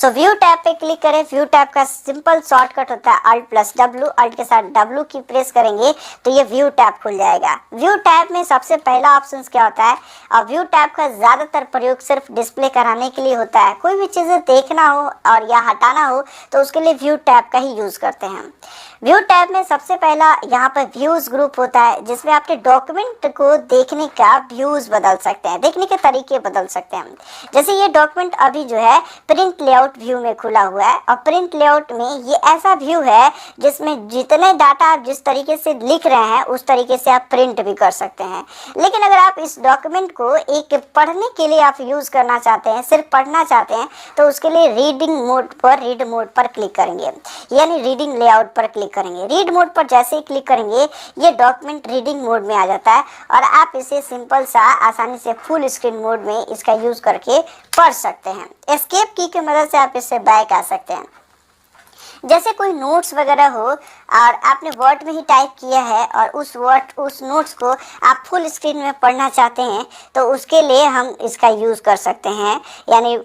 सो view tab पे click करें। View tab का सिंपल शॉर्टकट होता है अल्ट प्लस डब्ल्यू। अल्ट के साथ डब्ल्यू की प्रेस करेंगे तो ये व्यू टैब खुल जाएगा। व्यू टैब में सबसे पहला ऑप्शन क्या होता है, और व्यू टैब का ज़्यादातर प्रयोग सिर्फ डिस्प्ले कराने के लिए होता है। कोई भी चीज़ें देखना हो और या हटाना हो तो उसके लिए व्यू टैब का ही यूज़ करते हैं। व्यू टैब में सबसे पहला यहाँ पर व्यूज़ ग्रुप होता है, जिसमें आपके डॉक्यूमेंट को देखने का व्यूज़ बदल सकते हैं, देखने के तरीके बदल सकते हैं। जैसे ये डॉक्यूमेंट अभी जो है प्रिंट लेआउट व्यू में खुला हुआ है, और प्रिंट लेआउट में ये ऐसा व्यू है जिसमें जितने डाटा आप जिस तरीके से लिख रहे हैं उस तरीके से आप प्रिंट भी कर सकते हैं। लेकिन अगर आप इस डॉक्यूमेंट को एक पढ़ने के लिए आप यूज़ करना चाहते हैं, सिर्फ पढ़ना चाहते हैं, तो उसके लिए रीडिंग मोड पर रीड मोड पर क्लिक करेंगे, यानी रीडिंग लेआउट पर क्लिक करेंगे। रीड मोड पर जैसे ही क्लिक करेंगे ये डॉक्यूमेंट रीडिंग मोड में आ जाता है, और आप इसे सिंपल सा आसानी से फुल स्क्रीन मोड में इसका यूज़ करके पढ़ सकते हैं। एस्केप की मदद से आप इससे बैक आ सकते हैं। जैसे कोई नोट्स वगैरह हो और आपने वर्ड में ही टाइप किया है और उस नोट्स को आप फुल स्क्रीन में पढ़ना चाहते हैं, तो उसके लिए हम इसका यूज़ कर सकते हैं। यानी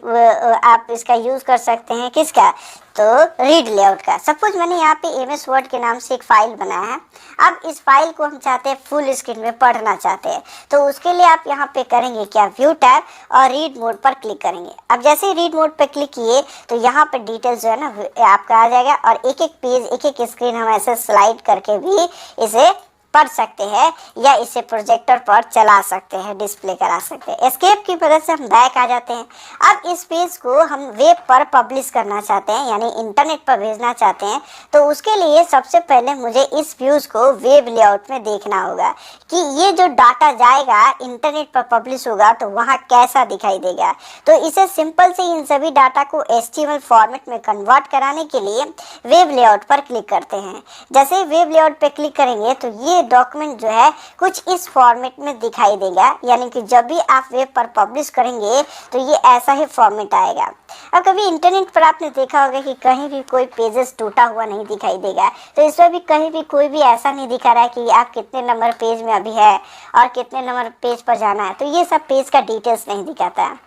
आप इसका यूज़ कर सकते हैं किसका, तो रीड लेआउट का। सपोज मैंने यहाँ पे एमएस वर्ड के नाम से एक फ़ाइल बनाया है। अब इस फाइल को हम चाहते हैं फुल स्क्रीन में पढ़ना चाहते हैं, तो उसके लिए आप यहाँ पे करेंगे क्या, व्यू टैब और रीड मोड पर क्लिक करेंगे। अब जैसे ही रीड मोड पर क्लिक किए तो यहाँ पे डिटेल्स जो है ना आपका आ जाएगा, और एक एक पेज एक एक स्क्रीन हम ऐसे स्लाइड करके भी इसे पढ़ सकते हैं या इसे प्रोजेक्टर पर चला सकते हैं, डिस्प्ले करा सकते हैं। एस्केप की मदद से हम बैक आ जाते हैं। अब इस पेज को हम वेब पर पब्लिश करना चाहते हैं, यानी इंटरनेट पर भेजना चाहते हैं, तो उसके लिए सबसे पहले मुझे इस व्यूज़ को वेब लेआउट में देखना होगा कि ये जो डाटा जाएगा इंटरनेट पर पब्लिश होगा तो वहाँ कैसा दिखाई देगा। तो इसे सिंपल से इन सभी डाटा को HTML फॉर्मेट में कन्वर्ट कराने के लिए वेब लेआउट पर क्लिक करते हैं। जैसे ही वेब लेआउट पर क्लिक करेंगे तो ये डॉक्यूमेंट जो है कुछ इस फॉर्मेट में दिखाई देगा, यानी कि जब भी आप वेब पर पब्लिश करेंगे तो ये ऐसा ही फॉर्मेट आएगा। अब कभी इंटरनेट पर आपने देखा होगा कि कहीं भी कोई पेजेस टूटा हुआ नहीं दिखाई देगा, तो इसमें भी कहीं भी कोई भी ऐसा नहीं दिखा रहा है कि आप कितने नंबर पेज में अभी है और कितने नंबर पेज पर जाना है, तो ये सब पेज का डिटेल्स नहीं दिखाता है।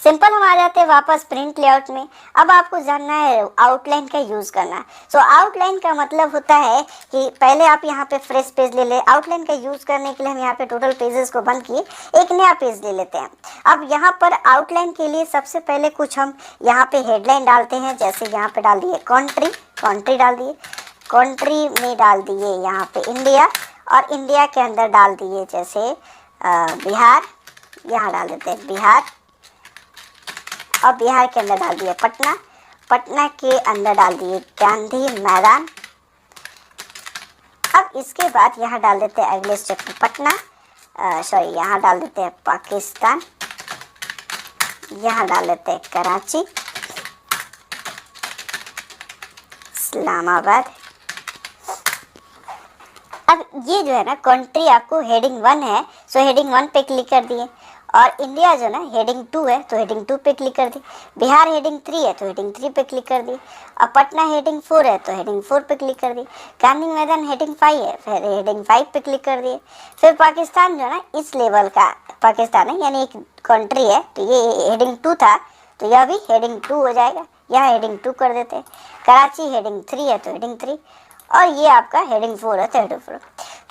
सिंपल हम आ जाते हैं वापस प्रिंट लेआउट में। अब आपको जानना है आउटलाइन का यूज़ करना। सो आउटलाइन का मतलब होता है कि पहले आप यहाँ पे फ्रेश पेज ले लें। आउटलाइन का यूज़ करने के लिए हम यहाँ पे टोटल पेजेस को बंद किए, एक नया पेज ले लेते हैं। अब यहाँ पर आउटलाइन के लिए सबसे पहले कुछ हम यहाँ पे हेडलाइन डालते हैं। जैसे यहाँ पे डाल दिए कंट्री डाल दिए, कंट्री में डाल दिए यहाँ पे इंडिया, और इंडिया के अंदर डाल दिए जैसे बिहार, यहाँ डाल देते हैं बिहार, और बिहार के अंदर डाल दिया पटना, पटना के अंदर डाल दिए गांधी मैदान। अब इसके बाद यहाँ डाल देते हैं अगले स्टेप में पटना, यहाँ डाल देते हैं पाकिस्तान, यहाँ डाल देते हैं कराची, इस्लामाबाद। अब ये जो है ना कंट्री आपको हेडिंग 1 है, सो हेडिंग 1 पे क्लिक कर दिए, और इंडिया जो ना हेडिंग 2 है तो हेडिंग 2 पे क्लिक कर दी। बिहार हेडिंग 3 है तो हेडिंग 3 पे क्लिक कर दी। अब पटना हेडिंग 4 है तो हेडिंग 4 पे क्लिक कर दी। गांधी मैदान हेडिंग 5 है, फिर हेडिंग 5 पे क्लिक कर दिए। फिर पाकिस्तान जो है ना इस लेवल का पाकिस्तान है, यानी एक कंट्री है, तो ये हेडिंग 2 था तो यह भी हेडिंग 2 हो जाएगा, यहाँ हेडिंग 2 कर देते हैं। कराची हेडिंग 3 है तो हेडिंग 3, और ये आपका हेडिंग 4 है तो हेडिंग 4।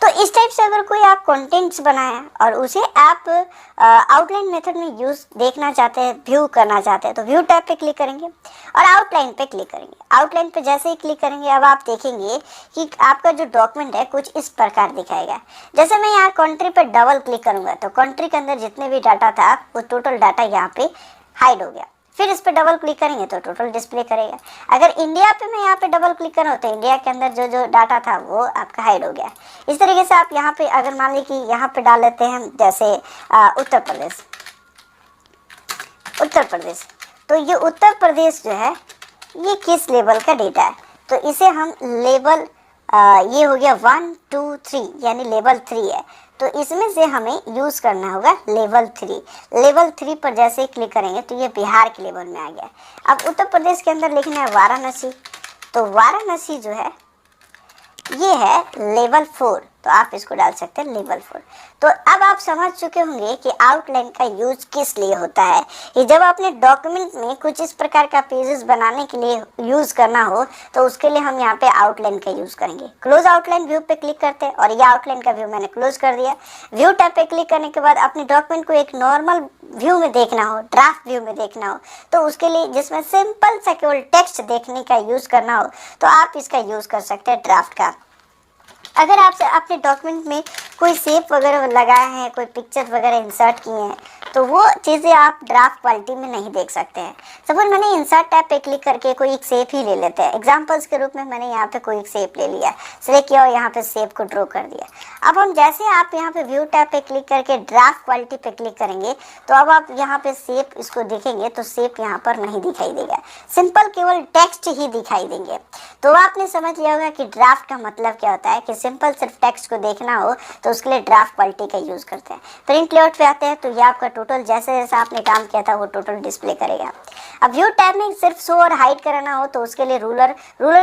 तो इस टाइप से अगर कोई आप कंटेंट्स बनाया और उसे आप आउटलाइन मेथड में यूज़ देखना चाहते हैं, व्यू करना चाहते हैं, तो व्यू टैब पे क्लिक करेंगे और आउटलाइन पे क्लिक करेंगे। आउटलाइन पे जैसे ही क्लिक करेंगे अब आप देखेंगे कि आपका जो डॉक्यूमेंट है कुछ इस प्रकार दिखाएगा। जैसे मैं यहाँ कंट्री पे डबल क्लिक करूँगा तो कंट्री के अंदर जितने भी डाटा था वो टोटल डाटा यहाँ पे हाइड हो गया। फिर इस पर डबल क्लिक करेंगे तो टोटल डिस्प्ले करेगा। अगर इंडिया पे मैं यहाँ पे डबल क्लिक करूँ तो इंडिया के अंदर जो जो डाटा था वो आपका हाइड हो गया। इस तरीके से आप यहाँ पे अगर मान ली कि यहाँ पे डाल लेते हैं जैसे उत्तर प्रदेश, तो ये उत्तर प्रदेश जो है ये किस लेवल का डेटा है, तो इसे हम लेवल ये हो गया 1 2 3 यानी लेवल 3 है, तो इसमें से हमें यूज़ करना होगा लेवल 3। लेवल 3 पर जैसे ही क्लिक करेंगे तो ये बिहार के लेवल में आ गया। अब उत्तर प्रदेश के अंदर लिखना है वाराणसी, तो वाराणसी जो है ये है लेवल 4, तो आप इसको डाल सकते हैं लेवल 4। तो अब आप समझ चुके होंगे कि आउटलाइन का यूज किस लिए होता है। कि जब अपने डॉक्यूमेंट में कुछ इस प्रकार का पेजेस बनाने के लिए यूज करना हो तो उसके लिए हम यहाँ पे आउटलाइन का यूज करेंगे। क्लोज आउटलाइन व्यू पे क्लिक करते हैं और ये आउटलाइन का व्यू मैंने क्लोज कर दिया। व्यू टैब पे क्लिक करने के बाद अपने डॉक्यूमेंट को एक नॉर्मल व्यू में देखना हो, ड्राफ्ट व्यू में देखना हो, तो उसके लिए जिसमें सिंपल सा केवल टेक्स्ट देखने का यूज करना हो तो आप इसका यूज कर सकते हैं ड्राफ्ट का। अगर आपसे अपने डॉक्यूमेंट में कोई शेप वगैरह लगाए हैं, कोई पिक्चर वगैरह इंसर्ट किए हैं, तो वो चीज़ें आप ड्राफ्ट क्वालिटी में नहीं देख सकते हैं। सपोज मैंने इंसर्ट टैब पे क्लिक करके कोई एक शेप ही ले लेते हैं। एग्जांपल्स के रूप में मैंने यहाँ पे कोई एक शेप ले लिया, सिलेक्ट किया और यहाँ पे शेप को ड्रॉ कर दिया। अब हम जैसे आप यहाँ पे व्यू टैब पे क्लिक करके ड्राफ्ट क्वालिटी पे क्लिक करेंगे तो अब आप यहाँ पे शेप इसको देखेंगे तो शेप यहाँ पर नहीं दिखाई देगा, सिंपल केवल टेक्स्ट ही दिखाई देंगे। तो आपने समझ लिया होगा कि ड्राफ्ट का मतलब क्या होता है कि सिंपल सिर्फ टेक्स्ट को देखना हो तो उसके लिए ड्राफ्ट क्वालिटी का यूज करते हैं। प्रिंट लेआउट पे आते हैं तो ये आपका टोटल जैसे जैसा आपने काम किया था वो टोटल डिस्प्ले करेगा। अब व्यू टैब में सिर्फ शो और हाइड कराना हो तो उसके लिए रूलर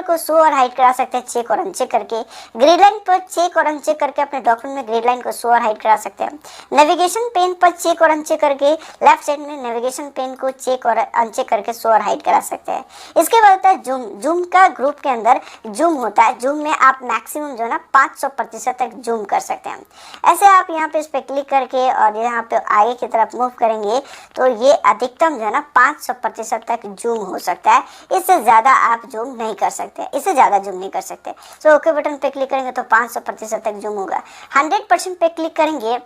को शो और हाइड करा सकते हैं चेक और अनचेक करके। ग्रिड लाइन पर चेक और अनचेक करके अपने डॉक्यूमेंट में ग्रिड लाइन को शो और हाइड करा सकते हैं। नेविगेशन पेन पर चेक और अनचेक करके लेफ्ट साइड में नेविगेशन पेन को चेक और अनचेक करके शो और हाइड करा सकते हैं। इसके बाद होता है जूम का ग्रुप के अंदर जूम होता है। जूम में आप मैक्सिमम जो है ना 500% तक जूम कर सकते हैं। ऐसे आप यहाँ पे इस पर क्लिक करके और यहाँ पे आगे की तरफ मूव करेंगे तो ये अधिकतम जो है ना 500% तक जूम हो सकता है। इससे ज़्यादा आप जूम नहीं कर सकते, इससे ज़्यादा जूम नहीं कर सकते। सो ओके बटन पे क्लिक करेंगे तो 500% तक जूम होगा। 100% पे क्लिक करेंगे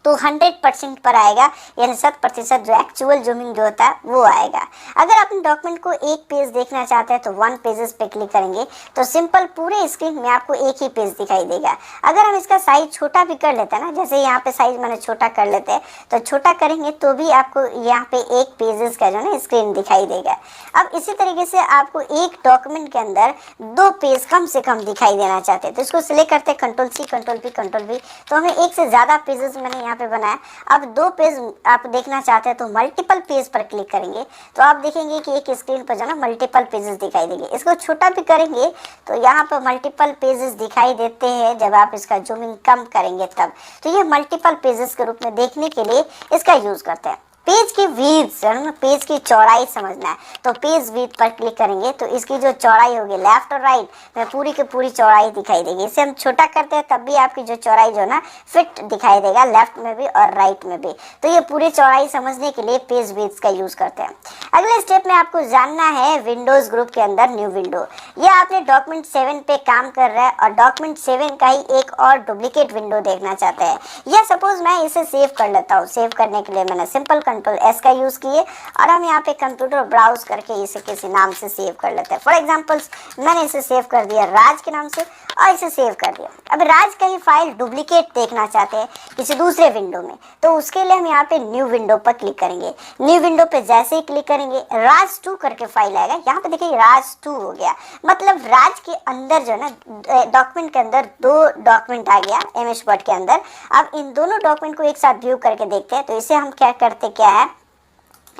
तो 100% पर आएगा, यानी 100% जो एक्चुअल जूमिंग जो होता है वो आएगा। अगर अपने डॉक्यूमेंट को एक पेज देखना चाहते हैं तो 1 पेजेस पे क्लिक करेंगे तो सिंपल पूरे स्क्रीन में आपको एक ही पेज दिखाई देगा। अगर हम इसका साइज छोटा भी कर लेते हैं ना, जैसे यहाँ पे साइज मैंने छोटा कर लेते हैं तो छोटा करेंगे तो भी आपको यहाँ पे एक पेजेस का जो है ना स्क्रीन दिखाई देगा। अब इसी तरीके से आपको एक डॉक्यूमेंट के अंदर 2 पेज कम से कम दिखाई देना चाहते हैं तो इसको सिलेक्ट करते हैं Ctrl+C Ctrl+V तो हमें एक से ज़्यादा पेजेस मैंने यहाँ पे बनाया। अब 2 पेज आप देखना चाहते हैं तो मल्टीपल पेज पर क्लिक करेंगे तो आप देखेंगे कि एक स्क्रीन पर जो ना मल्टीपल पेजेस दिखाई देंगे। इसको छोटा भी करेंगे तो यहाँ पर मल्टीपल पेजेस दिखाई देते हैं जब आप इसका जूमिंग कम करेंगे तब। तो ये मल्टीपल पेजेस के रूप में देखने के लिए इसका यूज करते हैं। पेज की विड्थ, पेज की चौड़ाई समझना है तो पेज विड्थ पर क्लिक करेंगे तो इसकी जो चौड़ाई होगी लेफ्ट और राइट में पूरी की पूरी चौड़ाई दिखाई देगी। इसे हम छोटा करते हैं तब भी आपकी जो चौड़ाई जो ना फिट दिखाई देगा, लेफ्ट में भी और राइट में भी। तो ये पूरी चौड़ाई समझने के लिए पेज विड्थ का यूज करते हैं। अगले स्टेप में आपको जानना है विंडोज ग्रुप के अंदर न्यू विंडो। ये आपने डॉक्यूमेंट 7 पे काम कर रहा है और डॉक्यूमेंट 7 का ही एक और डुप्लीकेट विंडो देखना चाहते हैं। या सपोज मैं इसे सेव कर लेता हूँ। सेव करने के लिए मैंने सिंपल Ctrl+S का यूज किए और हम यहाँ पे कंप्यूटर ब्राउज करके इसे किसी नाम से सेव कर लेते हैं। फॉर एग्जांपल मैंने इसे सेव कर दिया राज के नाम से और इसे सेव कर दिया। अब राज का ही फाइल डुप्लीकेट देखना चाहते हैं किसी दूसरे विंडो में तो उसके लिए हम यहाँ पे न्यू विंडो पर क्लिक करेंगे। न्यू विंडो पे जैसे ही क्लिक करेंगे राज 2 करके फाइल आएगा। यहाँ पे देखिए राज 2 हो गया, मतलब राज के अंदर जो है ना डॉक्यूमेंट के अंदर 2 डॉक्यूमेंट आ गया MS वर्ड के अंदर। अब इन दोनों डॉक्यूमेंट को एक साथ व्यू करके देखते हैं तो इसे हम क्या करते क्या है,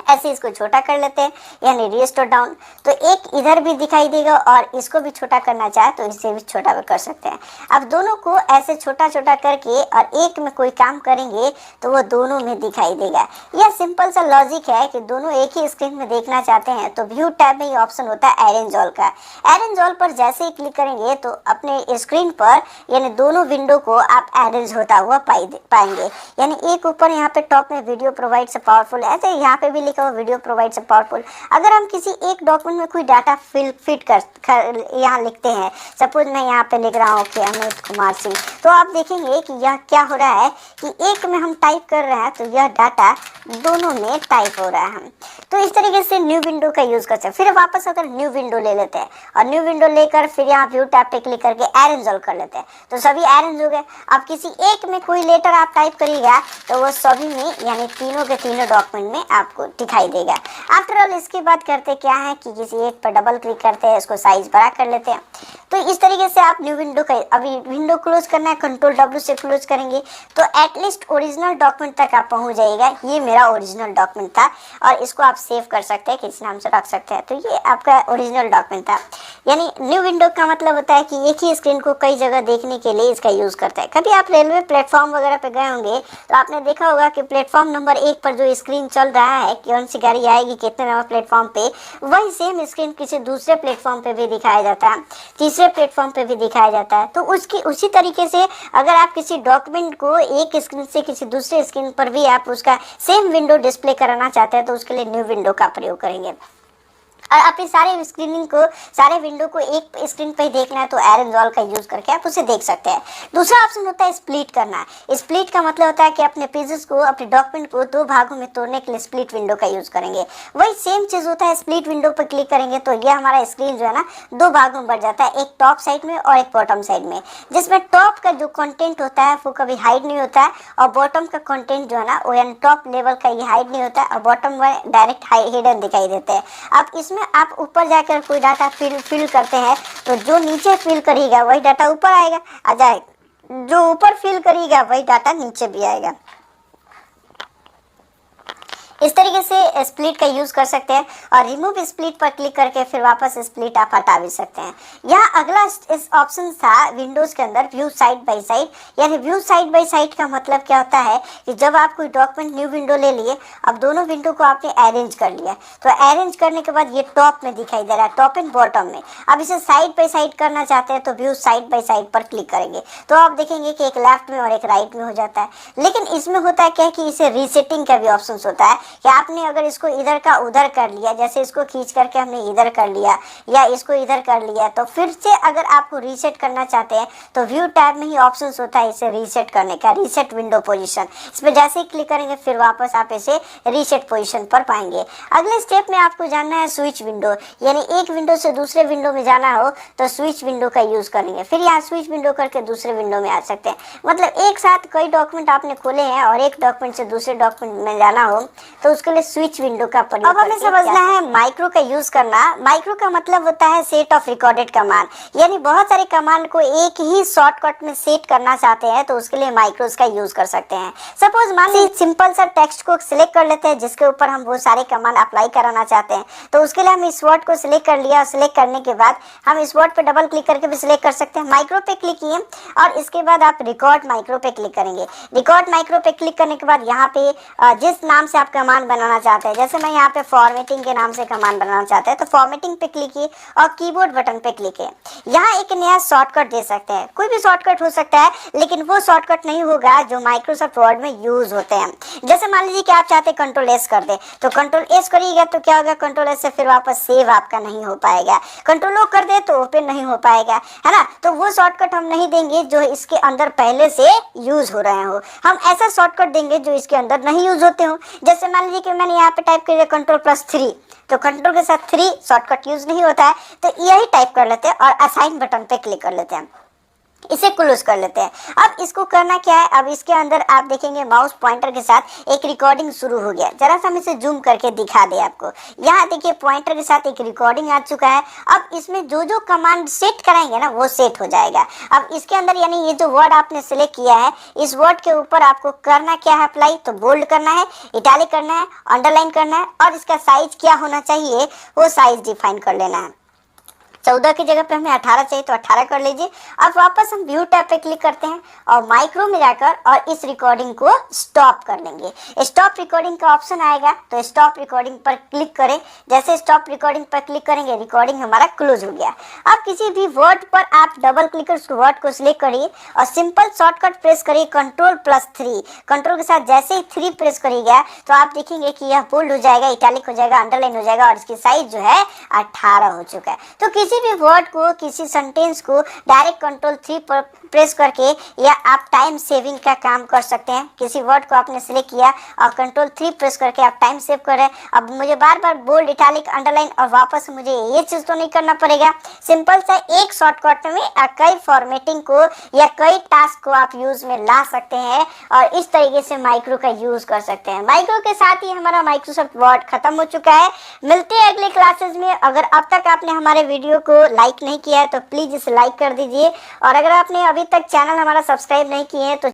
ऐसे इसको छोटा कर लेते हैं यानी रिस्टोर डाउन तो एक इधर भी दिखाई देगा और इसको भी छोटा करना चाहे तो इसे भी छोटा भी कर सकते हैं। अब दोनों को ऐसे छोटा छोटा करके और एक में कोई काम करेंगे तो वो दोनों में दिखाई देगा। यह सिंपल सा लॉजिक है कि दोनों एक ही स्क्रीन में देखना चाहते हैं तो व्यू टैब में ये ऑप्शन होता है अरेंज ऑल का। अरेंज ऑल पर जैसे ही क्लिक करेंगे तो अपने स्क्रीन पर यानी दोनों विंडो को आप अरेंज होता हुआ पाएंगे। यानी एक ऊपर यहाँ पे टॉप में वीडियो प्रोवाइड्स पावरफुल, ऐसे यहाँ पे भी लिखा हुआ वीडियो प्रोवाइड्स पावरफुल। अगर हम किसी एक डॉक्यूमेंट में कोई डाटा फिट कर यहाँ लिखते हैं, सपोज मैं यहाँ पे लिख रहा हूँ कि अमित कुमार सिंह, तो आप देखेंगे कि यह क्या हो रहा है कि एक में हम टाइप कर रहे हैं तो यह डाटा दोनों में टाइप हो रहा है। तो इस तरीके से न्यू विंडो का यूज कर सकते हैं। फिर वापस अगर न्यू विंडो ले लेते हैं और न्यू विंडो लेकर फिर यहाँ व्यू टैब पे क्लिक करके अरेंज ऑल कर लेते हैं तो सभी अरेंज हो गए। अब किसी एक में कोई लेटर आप टाइप करिएगा तो वो सभी में यानी तीनों के तीनों डॉक्यूमेंट में आपको दिखाई देगा। आफ्टर ऑल इसके बाद करते क्या है कि किसी एक पर डबल क्लिक करते हैं, इसको साइज बड़ा कर लेते हैं। तो इस तरीके से आप न्यू विंडो का अभी विंडो क्लोज करना है, कंट्रोल W से क्लोज करेंगे तो एटलीस्ट ओरिजिनल डॉक्यूमेंट तक आप पहुंच जाइएगा। ये मेरा ओरिजिनल डॉक्यूमेंट था और इसको आप सेव कर सकते हैं, किसी नाम से रख सकते हैं। तो ये आपका ओरिजिनल डॉक्यूमेंट था। यानी न्यू विंडो का मतलब होता है कि एक ही स्क्रीन को कई जगह देखने के लिए इसका यूज करता है। कभी आप रेलवे प्लेटफॉर्म वगैरह पे गए होंगे तो आपने देखा होगा कि प्लेटफॉर्म नंबर 1 पर जो स्क्रीन चल रहा है, कौन सी गाड़ी आएगी कितने नंबर प्लेटफॉर्म पे, वही सेम स्क्रीन किसी दूसरे प्लेटफॉर्म पे भी दिखाया जाता है, तीसरे प्लेटफॉर्म पे भी दिखाया जाता है। तो उसकी उसी तरीके से अगर आप किसी डॉक्यूमेंट को एक स्क्रीन से किसी दूसरे स्क्रीन पर भी आप उसका सेम विंडो डिस्प्ले कराना चाहते हैं तो उसके लिए न्यू विंडो का प्रयोग करेंगे। और अपनी सारे स्क्रीनिंग को, सारे विंडो को एक स्क्रीन पर ही देखना है तो एरेंजॉल का यूज करके आप उसे देख सकते हैं। दूसरा ऑप्शन होता है स्प्लिट करना। स्प्लिट का मतलब होता है कि अपने पेजेस को, अपने डॉक्यूमेंट को 2 भागों में तोड़ने के लिए स्प्लिट विंडो का यूज करेंगे। वही सेम चीज होता है, स्प्लिट विंडो पर क्लिक करेंगे तो ये हमारा स्क्रीन जो है ना 2 भागों में बढ़ जाता है, एक टॉप साइड में और एक बॉटम साइड में। जिसमें टॉप का जो कंटेंट होता है वो कभी हाइड नहीं होता है और बॉटम का कंटेंट जो है ना वो यानी टॉप लेवल का ये हाइड नहीं होता है और बॉटम में डायरेक्ट हिडन दिखाई देते हैं। अब इसमें आप ऊपर जाकर कोई डाटा फिल करते हैं तो जो नीचे फिल करेगा वही डाटा ऊपर आएगा, आ जाए जो ऊपर फिल करेगा वही डाटा नीचे भी आएगा। इस तरीके से स्प्लिट का यूज कर सकते हैं और रिमूव स्प्लिट पर क्लिक करके फिर वापस स्प्लिट आप हटा भी सकते हैं। यहाँ अगला इस ऑप्शन था विंडोज के अंदर व्यू साइड बाय साइड। यानी व्यू साइड बाय साइड का मतलब क्या होता है कि जब आप कोई डॉक्यूमेंट न्यू विंडो ले लिए, अब दोनों विंडो को आपने अरेंज कर लिया, तो अरेंज करने के बाद ये टॉप में दिखाई दे रहा है, टॉप एंड बॉटम में। अब इसे साइड बाय साइड करना चाहते हैं तो व्यू साइड बाय साइड पर क्लिक करेंगे तो आप देखेंगे कि एक लेफ्ट में और एक राइट में हो जाता है। लेकिन इसमें होता है क्या कि इसे रीसेटिंग का भी ऑप्शन होता है कि आपने अगर इसको इधर का उधर कर लिया, जैसे इसको खींच करके हमने इधर कर लिया या इसको इधर कर लिया, तो फिर से अगर आपको रीसेट करना चाहते हैं तो व्यू टैब में ही ऑप्शन होता है इसे रीसेट करने का, रीसेट विंडो पोजीशन। इस पर जैसे ही क्लिक करेंगे फिर वापस आप इसे रीसेट पोजीशन पर पाएंगे। अगले स्टेप में आपको जानना है स्विच विंडो, यानी एक विंडो से दूसरे विंडो में जाना हो तो स्विच विंडो का यूज करेंगे। फिर यहाँ स्विच विंडो करके दूसरे विंडो में आ सकते हैं। मतलब एक साथ कई डॉक्यूमेंट आपने खोले हैं और एक डॉक्यूमेंट से दूसरे डॉक्यूमेंट में जाना हो तो उसके लिए स्विच विंडो का प्रयोग। अब हमें समझना है माइक्रो का यूज करना। माइक्रो का मतलब होता है सेट ऑफ रिकॉर्डेड कमांड, यानी बहुत सारे कमांड को एक ही शॉर्टकट में सेट करना चाहते हैं तो उसके लिए माइक्रोस का यूज कर सकते हैं। सपोज मान लीजिए सिंपल सा टेक्स्ट को सिलेक्ट कर लेते हैं जिसके ऊपर हम बहुत सारे कमांड अप्लाई कराना चाहते हैं, तो उसके लिए हम इस वर्ड को सिलेक्ट कर लिया और सिलेक्ट करने के बाद हम इस वर्ड पे डबल क्लिक करके भी सिलेक्ट कर सकते हैं। माइक्रो पे क्लिक किए और इसके बाद आप रिकॉर्ड माइक्रो पे क्लिक करेंगे। रिकॉर्ड माइक्रो पे क्लिक करने के बाद यहाँ पे जिस नाम से आप कमांड बनाना चाहते हैं, जैसे मैं यहाँ पे फॉर्मेटिंग के नाम से कमांड बनाना चाहते हैं तो फॉर्मेटिंग पे क्लिक किए और कीबोर्ड बटन पे क्लिक किए। यहाँ एक नया शॉर्टकट दे सकते हैं, कोई भी शॉर्टकट हो सकता है लेकिन वो शॉर्टकट नहीं होगा जो माइक्रोसॉफ्ट वर्ड में यूज होते हैं। जैसे मान लीजिए कि आप चाहते हैं कंट्रोल एस कर दे तो कंट्रोल एस करिएगा तो क्या होगा, कंट्रोल एस से फिर वापस सेव आपका नहीं हो पाएगा। कंट्रोल ओ कर दे तो ओपन नहीं हो पाएगा, है ना। तो वो शॉर्टकट हम नहीं देंगे जो इसके अंदर पहले से यूज हो रहे हो, हम ऐसा शॉर्टकट देंगे जो इसके अंदर नहीं यूज होते हो। जैसे मान लीजिए कि मैंने यहाँ पे टाइप किया कंट्रोल+3 तो कंट्रोल के साथ 3 शॉर्टकट यूज नहीं होता है तो यही टाइप कर लेते हैं और असाइन बटन पे क्लिक कर लेते हैं, इसे क्लोज कर लेते हैं। अब इसको करना क्या है, अब इसके अंदर आप देखेंगे माउस पॉइंटर के साथ एक रिकॉर्डिंग शुरू हो गया। जरा सा हम इसे जूम करके दिखा दे आपको। यहाँ देखिए पॉइंटर के साथ एक रिकॉर्डिंग आ चुका है। अब इसमें जो जो कमांड सेट कराएंगे ना वो सेट हो जाएगा। अब इसके अंदर यानी ये जो वर्ड आपने सिलेक्ट किया है इस वर्ड के ऊपर आपको करना क्या है अप्लाई, तो बोल्ड करना है, इटैलिक करना है, अंडरलाइन करना है और इसका साइज क्या होना चाहिए वो साइज डिफाइन कर लेना है। 14 की जगह पे हमें 18 चाहिए तो 18 कर लीजिए। अब वापस हम व्यू टैब पे क्लिक करते हैं और माइक्रो में जाकर और इस रिकॉर्डिंग को स्टॉप कर लेंगे। स्टॉप रिकॉर्डिंग का ऑप्शन आएगा तो स्टॉप रिकॉर्डिंग पर क्लिक करें। जैसे स्टॉप रिकॉर्डिंग पर क्लिक करेंगे रिकॉर्डिंग हमारा क्लोज हो गया। अब किसी भी वर्ड पर आप डबल क्लिक कर उस वर्ड को सिलेक्ट करिए और सिंपल शॉर्टकट प्रेस करिए कंट्रोल+3। कंट्रोल के साथ जैसे ही 3 प्रेस करिएगा तो आप देखेंगे कि यह बोल्ड हो जाएगा, इटैलिक हो जाएगा, अंडरलाइन हो जाएगा और इसकी साइज जो है 18 हो चुका है। तो किसी भी वर्ड को, किसी सेंटेंस को डायरेक्ट कंट्रोल+3 पर प्रेस करके या आप टाइम सेविंग का काम कर सकते हैं। किसी वर्ड को आपने सिलेक्ट किया और कंट्रोल 3 प्रेस करके आप टाइम सेव कर रहे हैं। अब मुझे बार बार बोल्ड, इटैलिक, अंडरलाइन और वापस मुझे ये चीज तो नहीं करना पड़ेगा। सिंपल सा एक शॉर्टकट में कई फॉर्मेटिंग को या कई टास्क को आप यूज में ला सकते हैं और इस तरीके से माइक्रो का यूज कर सकते हैं। माइक्रो के साथ ही हमारा माइक्रोसॉफ्ट वर्ड खत्म हो चुका है। मिलते हैं अगले क्लासेस में। अगर अब तक आपने हमारे वीडियो को लाइक नहीं किया है तो प्लीज इसे लाइक कर दीजिए और अगर आपने अभी तक चैनल हमारा सब्सक्राइब नहीं किए हैं तो